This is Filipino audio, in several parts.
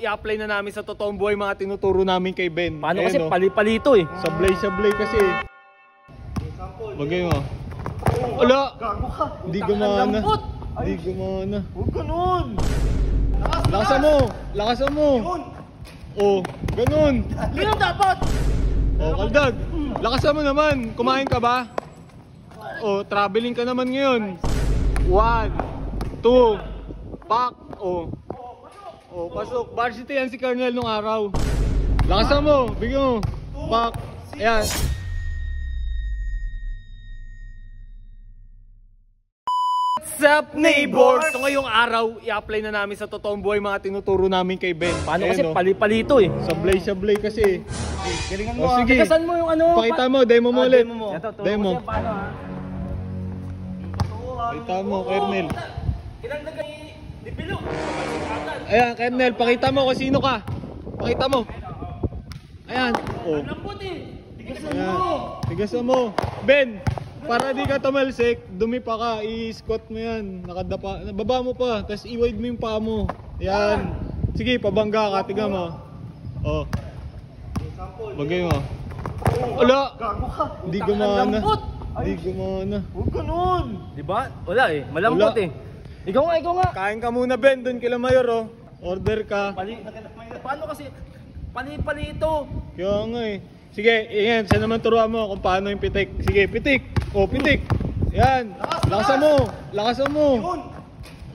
i-apply na namin sa totoong buhay mga tinuturo namin kay Ben. Paano kasi pali-palito eh. Sablay-sablay kasi. Bagay mo. Wala! Di gumana. Di gumana. Huwag ganun! Lakasan mo! Lakasan mo! Oh, ganun! Ganun dapat! Oh, kaldag! Lakasan mo naman! Kumain ka ba? Oh, traveling ka naman ngayon. 1, 2, pak! Oh. Oh, pasok. Varsity yan si Colonel nung araw. Lakasan mo! Bigyan mo! Pak! Ayan. What's up, neighbors? So ngayong araw, i-apply na namin sa totoong buhay mga tinuturo namin kay Ben. Paano kasi pali-palito eh. Sablay-sablay kasi. Galingan mo. Oh, sige. Tikasan mo yung ano. Pakita mo, demo mo ulit. Demo. Pakita mo, Colonel. Kinagdag kay Dipilo. Ayan, Colonel, pakita mo kung sino ka. Pakita mo. Ayan. Oh. Lambot eh! Tigasan Ayan. mo! Tigasan mo. Ben, para di ka tumalsik, dumi pa ka, i-squat mo yan. Nakadapa, baba mo pa, tapos i-wide mo yung paa mo. Ayan. Sige, pabangga ka, tiga mo. Oh. Bagay mo. Wala! Gago ka! Di gumana. Lambot! Di gumana. Huwag ganun! Diba? Wala eh. Malambot Wala. eh. Ikaw nga. Kain ka muna, Ben, doon kila Mayor, oh. Order ka. Paano kasi pali-palito? Kaya nga eh. Sige, yan, siya naman turuan mo kung paano yung pitik. Sige, pitik. Oh, pitik. Yan. Lakasan mo. Lakasan mo.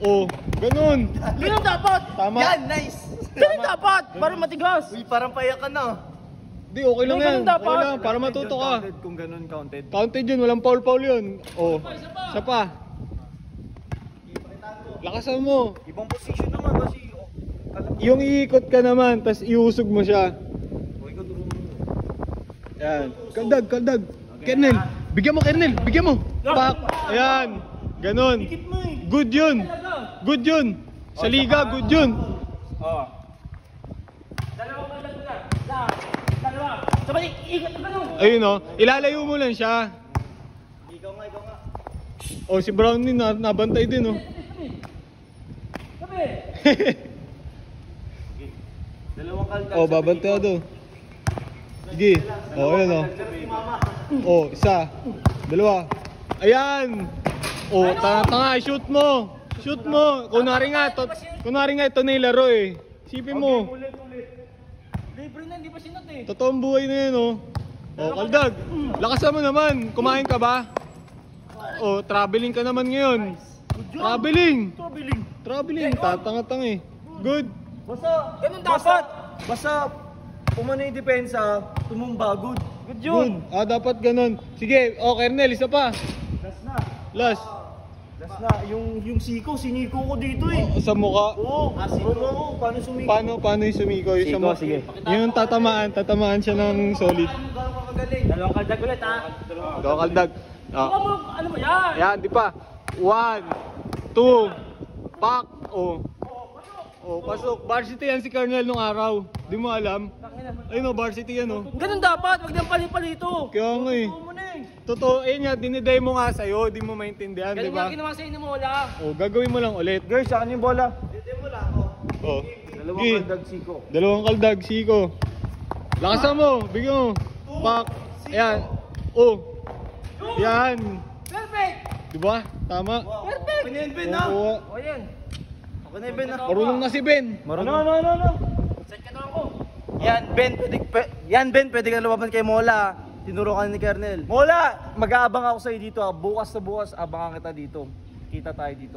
Oh, ganun. Ganun dapat! Tama. Yan, nice! Ganun dapat! Para matigas! Uy, parang payak ka na. Di, okay lang yan. Ganun dapat. Okay lang, para matuto ka. Kung ganun counted. Counted yun, walang foul yun. Oh, isa pa. Lakasan mo. Ibang position naman kasi. Yung iikot ka naman, tas iusog mo siya. Yan. Kaldag. Kernel. Bigyan mo, Kernel. Bigyan mo. Pak. Ayan. Ganon. Good yun. Good yun. Sa liga, good yun. Sabay, ikat ka ganun! Ayun o. Ilalayo mo lang siya. Ikaw nga. Oh, si Brownie nabantay din oh. Sabi! Dalawang kaldag. Oh, babantay ako doon. Sige. Oh, ayun oh. Oh, isa. Dalawa. Ayan. Oh, tanga, shoot mo. Shoot mo. Kunwari nga ito na yung laro eh. Sipin mo. Ulit. Libre na, hindi pa sinot eh. Totoong buhay na yun oh. Oh, kaldag. Lakasan mo naman. Kumain ka ba? Oh, traveling ka naman ngayon. Traveling. Tatanga-tanga eh. Good. Basta, Ganun dapat! Basta, umano yung depensa, tumumba, good. Good yun! Good. Ah, dapat ganun. Sige, oh, Kernel, isa pa. Last na. Last. Last na. Yung siniko ko dito eh. Oh, sa mukha. Oo, paano sumiko? Paano yung sumikoy? Sa Siko, mukha? sige. Yung tatamaan siya ng solid. Dalawang kaldag ulit ha! Dalawang kaldag. Ano mo yan? Yan, di pa. 1, 2, pak. Oh. Oh, pasok. Varsity yan si Colonel nung araw. Di mo alam? Ayun oh, varsity yan oh. Ganun dapat! Huwag nang pali-palito! Kaya nga eh. Totoo, ayun nga, dinidemo nga sa'yo. Di mo maintindihan, di Ganun ba? nga ginawa sa'yo ni Mola! Oh, gagawin mo lang ulit. Girls, saan yung bola? Oh. Dalawang Sige. kaldag, siko. Dalawang kaldag, siko. Lakasan mo, bigyan mo. Pak. Ayan. Oh. Yan. Perfect! Diba? Tama. Perfect! Ano yan, Ben, ha? Oo. O yan! Ako na yung Ben, ha? Marunong na si Ben. Ano? Set ka na ako! Yan, Ben, pwede ka lumaban kay Mola. Tinuro ka ni Kernel. Mola, mag-aabang ako sa'yo dito, ha? Bukas na bukas, abangan kita dito. Kita tayo dito.